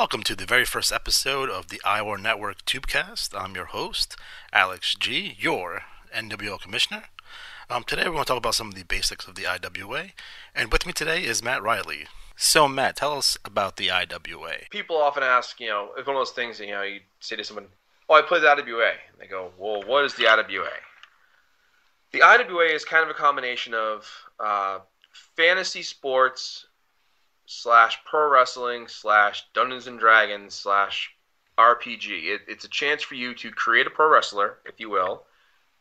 Welcome to the very first episode of the IWAR Network Tubecast. I'm your host, Alex G., your NWO Commissioner. Today we're going to talk about some of the basics of the IWA, and with me today is Matt Riley. So Matt, tell us about the IWA. People often ask, it's one of those things, you say to someone, oh, I play the IWA. And they go, well, what is the IWA? The IWA is kind of a combination of fantasy sports / pro wrestling / Dungeons and Dragons / RPG. It's a chance for you to create a pro wrestler, if you will,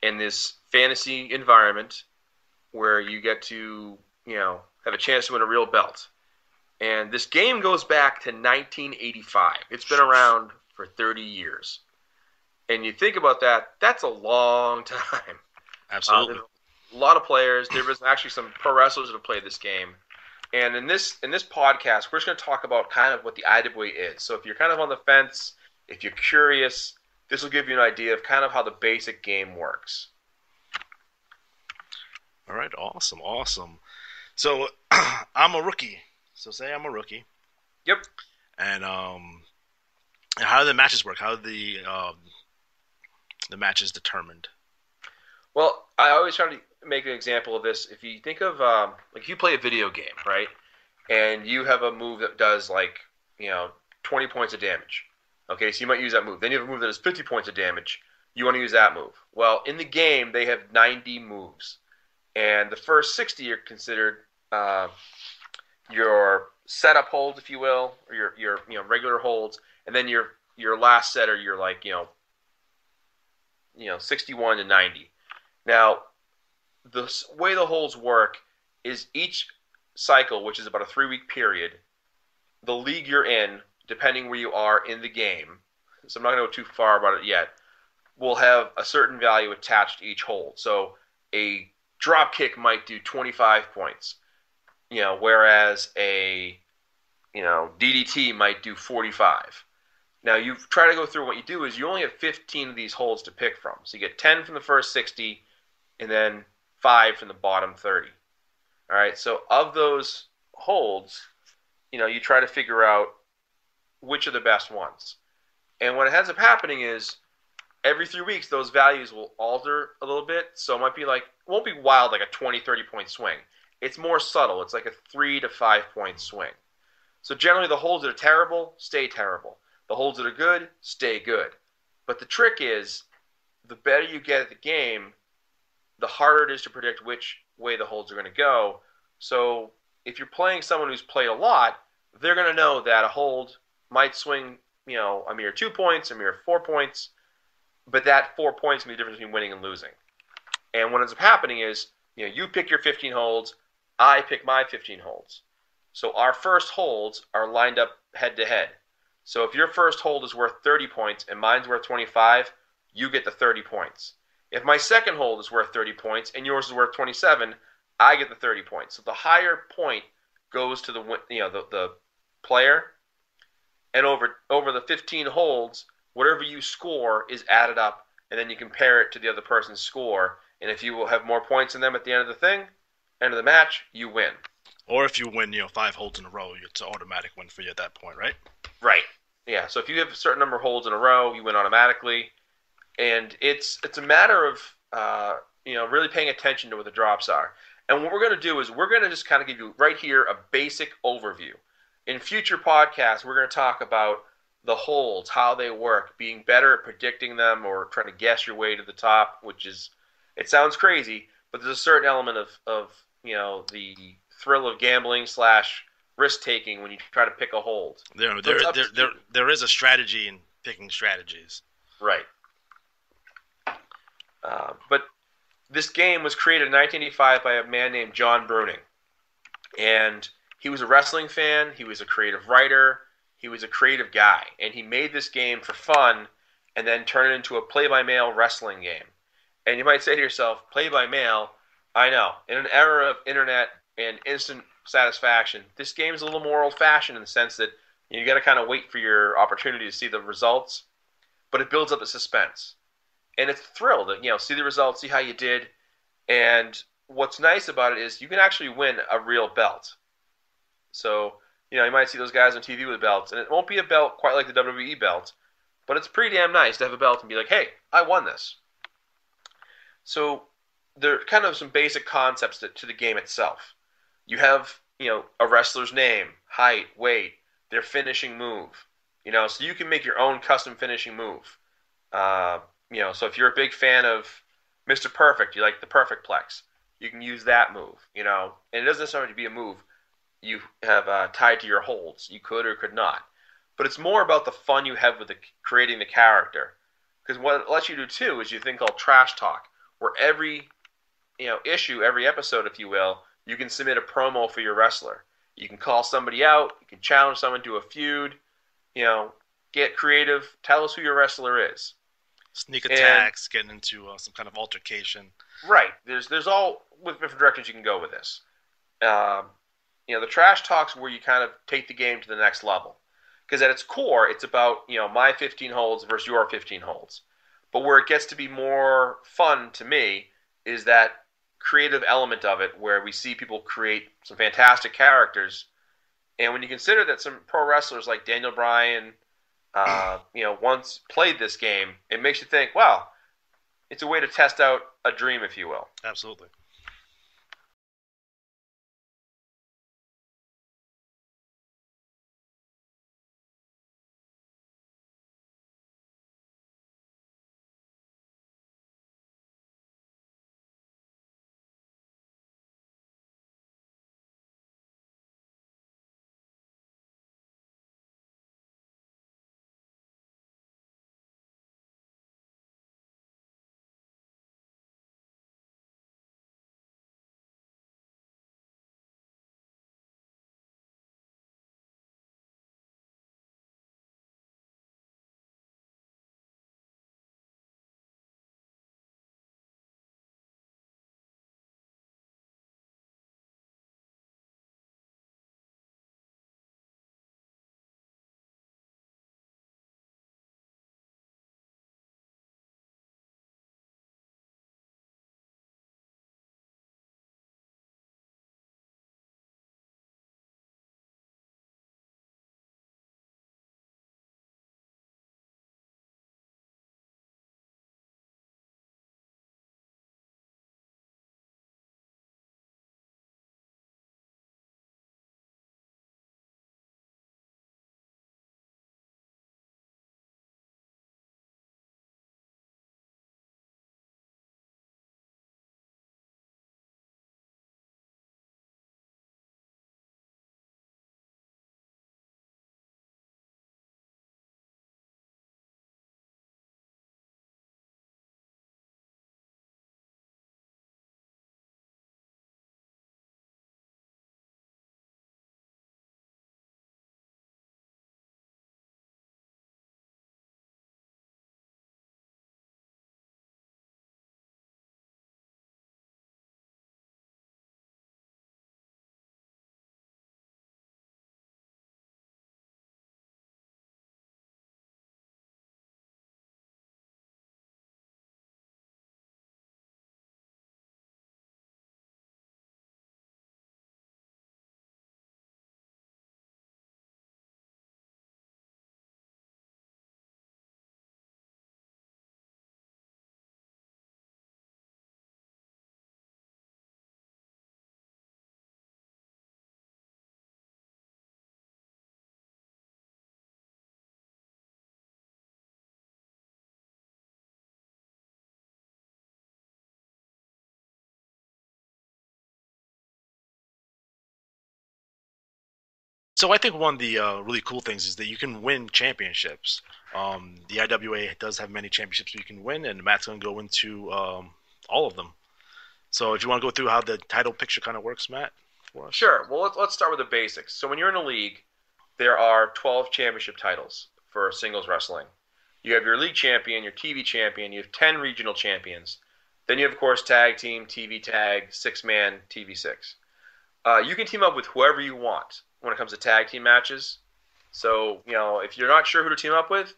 in this fantasy environment where you get to, have a chance to win a real belt. And this game goes back to 1985. It's been around for 30 years. And you think about that, that's a long time. Absolutely. A lot of players. There was actually some pro wrestlers that have played this game. And in this podcast, we're just going to talk about kind of what the IWA is. So if you're kind of on the fence, if you're curious, this will give you an idea of kind of how the basic game works. All right, awesome. So I'm a rookie. So say I'm a rookie. Yep. And how do the matches work? How are the matches determined? Well, I always try to make an example of this. If you think of, if you play a video game, right, and you have a move that does, 20 points of damage. Okay, so you might use that move. Then you have a move that does 50 points of damage. You want to use that move. Well, in the game, they have 90 moves. And the first 60 are considered your setup holds, if you will, or your regular holds. And then your last set are your, 61 to 90. Now, the way the holds work is each cycle, which is about a 3-week period, the league you're in, depending where you are in the game, so I'm not going to go too far about it yet, will have a certain value attached to each hold. So a drop kick might do 25 points, whereas a DDT might do 45. Now, you try to go through what you do is you only have 15 of these holds to pick from. So you get 10 from the first 60, and then 5 from the bottom 30. All right, so of those holds, you try to figure out which are the best ones. And what ends up happening is every 3 weeks, those values will alter a little bit. So it might be won't be wild like a 20, 30-point swing. It's more subtle. It's like a 3 to 5-point swing. So generally, the holds that are terrible, stay terrible. The holds that are good, stay good. But the trick is, the better you get at the game, the harder it is to predict which way the holds are going to go. So if you're playing someone who's played a lot, they're going to know that a hold might swing, a mere 2 points, a mere 4 points, but that 4 points can be the difference between winning and losing. And what ends up happening is, you pick your 15 holds, I pick my 15 holds. So our first holds are lined up head to head. So if your first hold is worth 30 points and mine's worth 25, you get the 30 points. If my second hold is worth 30 points and yours is worth 27, I get the 30 points. So the higher point goes to the player, and over the 15 holds, whatever you score is added up, and then you compare it to the other person's score. And if you will have more points than them at the end of the match, you win. Or if you win, 5 holds in a row, it's an automatic win for you at that point, right? Right. Yeah. So if you have a certain number of holds in a row, you win automatically. And it's a matter of really paying attention to what the drops are. And what we're going to do is we're going to just kind of give you right here a basic overview. In future podcasts, we're going to talk about the holds, how they work, being better at predicting them or trying to guess your way to the top, it sounds crazy, but there's a certain element of the thrill of gambling / risk-taking when you try to pick a hold. There is a strategy in picking strategies. Right. But this game was created in 1985 by a man named John Bruning. And he was a wrestling fan. He was a creative writer. He was a creative guy. And he made this game for fun and then turned it into a play-by-mail wrestling game. And you might say to yourself, play-by-mail? I know. In an era of internet and instant satisfaction, this game is a little more old-fashioned in the sense that you got to kind of wait for your opportunity to see the results. But it builds up the suspense. And it's a thrill to, see the results, see how you did. And what's nice about it is you can actually win a real belt. So, You might see those guys on TV with belts, and it won't be a belt quite like the WWE belt, but it's pretty damn nice to have a belt and be like, hey, I won this. So there are kind of some basic concepts to the game itself. You have, a wrestler's name, height, weight, their finishing move. So you can make your own custom finishing move. So if you're a big fan of Mr. Perfect, you like the Perfect Plex, you can use that move, and it doesn't necessarily have to be a move you have tied to your holds. You could or could not. But it's more about the fun you have with creating the character. Because what it lets you do, too, is you think called trash talk, where every issue, every episode, if you will, you can submit a promo for your wrestler. You can call somebody out. You can challenge someone to a feud. Get creative. Tell us who your wrestler is. Sneak attacks, getting into some kind of altercation. Right. There's all with different directions you can go with this. The trash talk's where you kind of take the game to the next level. Because at its core, it's about, my 15 holds versus your 15 holds. But where it gets to be more fun to me is that creative element of it where we see people create some fantastic characters. And when you consider that some pro wrestlers like Daniel Bryan, once played this game, it makes you think, wow, it's a way to test out a dream, if you will. Absolutely. So I think one of the really cool things is that you can win championships. The IWA does have many championships you can win, and Matt's going to go into all of them. So if you want to go through how the title picture kind of works, Matt, for us. Sure. Well, let's start with the basics. So when you're in a league, there are 12 championship titles for singles wrestling. You have your league champion, your TV champion, you have 10 regional champions. Then you have, of course, tag team, TV tag, six-man, TV6. You can team up with whoever you want when it comes to tag team matches. So, if you're not sure who to team up with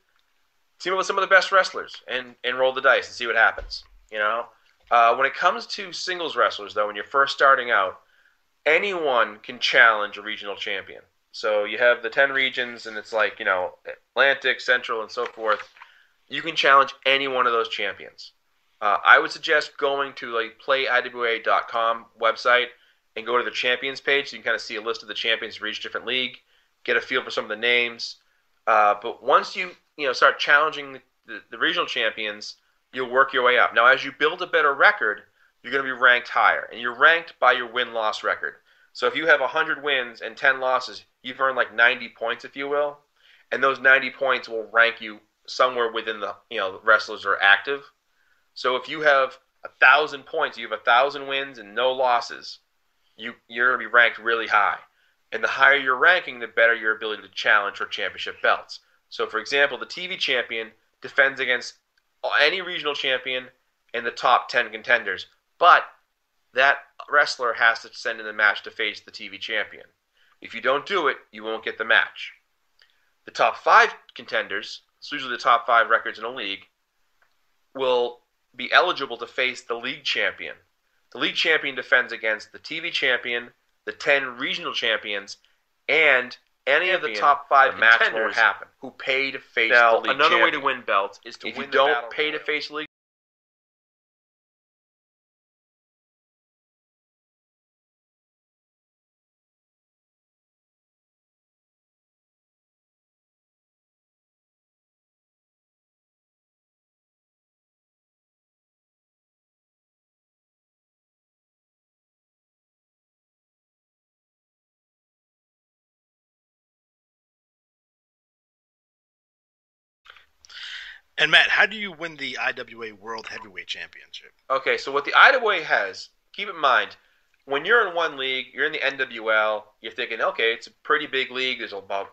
some of the best wrestlers and roll the dice and see what happens. When it comes to singles wrestlers, though, when you're first starting out, anyone can challenge a regional champion. So you have the 10 regions, and it's like, Atlantic, Central, and so forth. You can challenge any one of those champions. I would suggest going to playiwa.com website and go to the champions page so you can kind of see a list of the champions for each different league, get a feel for some of the names. But once you start challenging the regional champions, you'll work your way up. Now, as you build a better record, you're going to be ranked higher, and you're ranked by your win-loss record. So if you have 100 wins and 10 losses, you've earned 90 points, if you will, and those 90 points will rank you somewhere within the wrestlers that are active. So if you have 1,000 points, you have 1,000 wins and no losses, you're going to be ranked really high. And the higher your ranking, the better your ability to challenge for championship belts. So, for example, the TV champion defends against any regional champion and the top 10 contenders, but that wrestler has to send in the match to face the TV champion. If you don't do it, you won't get the match. The top 5 contenders, it's usually the top 5 records in a league, will be eligible to face the league champion. The league champion defends against the TV champion, the 10 regional champions, and any of the top 5 contenders who pay to face the league champion. Now, another way to win belts is to win the battle royal. If you don't pay to face league, And Matt, how do you win the IWA World Heavyweight Championship? Okay, so what the IWA has, keep in mind, when you're in one league, you're in the NWL, you're thinking, okay, it's a pretty big league. There's about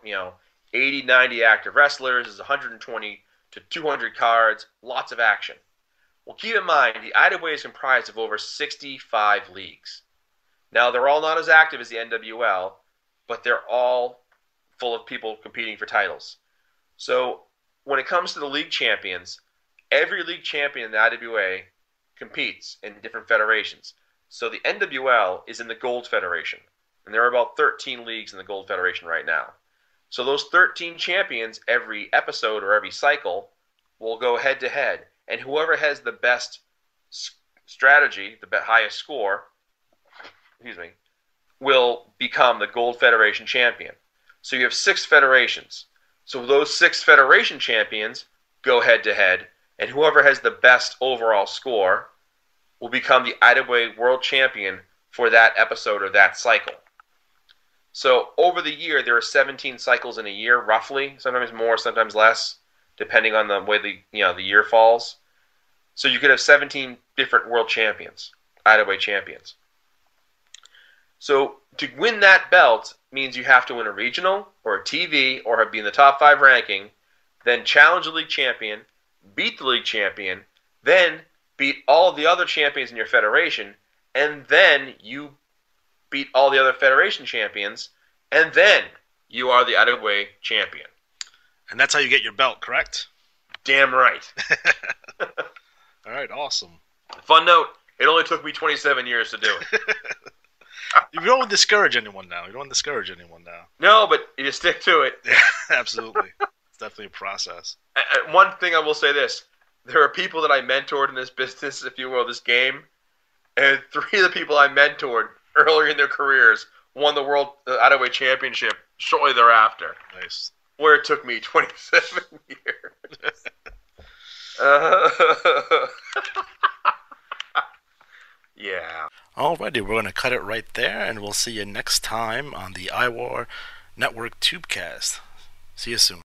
80, 90 active wrestlers. There's 120 to 200 cards, lots of action. Well, keep in mind, the IWA is comprised of over 65 leagues. Now, they're all not as active as the NWL, but they're all full of people competing for titles. So when it comes to the league champions, every league champion in the IWA competes in different federations. So the NWL is in the Gold Federation, and there are about 13 leagues in the Gold Federation right now. So those 13 champions, every episode or every cycle, will go head-to-head, and whoever has the best strategy, the highest score, will become the Gold Federation champion. So you have 6 federations. So those 6 federation champions go head-to-head, and whoever has the best overall score will become the IWA World Champion for that episode or that cycle. So over the year, there are 17 cycles in a year, roughly, sometimes more, sometimes less, depending on the way the year falls. So you could have 17 different world champions, IWA champions. So to win that belt means you have to win a regional or a TV or be in the top 5 ranking, then challenge the league champion, beat the league champion, then beat all the other champions in your federation, and then you beat all the other federation champions, and then you are the IWA champion. And that's how you get your belt, correct? Damn right. All right, awesome. Fun note, it only took me 27 years to do it. You don't discourage anyone now. No, but you just stick to it. Yeah, absolutely. It's definitely a process. One thing I will say this. There are people that I mentored in this business, if you will, this game, and 3 of the people I mentored earlier in their careers won the World IWA Championship shortly thereafter. Nice. Where it took me 27 years. Yeah. Alrighty, we're going to cut it right there, and we'll see you next time on the IWAR Network Tubecast. See you soon.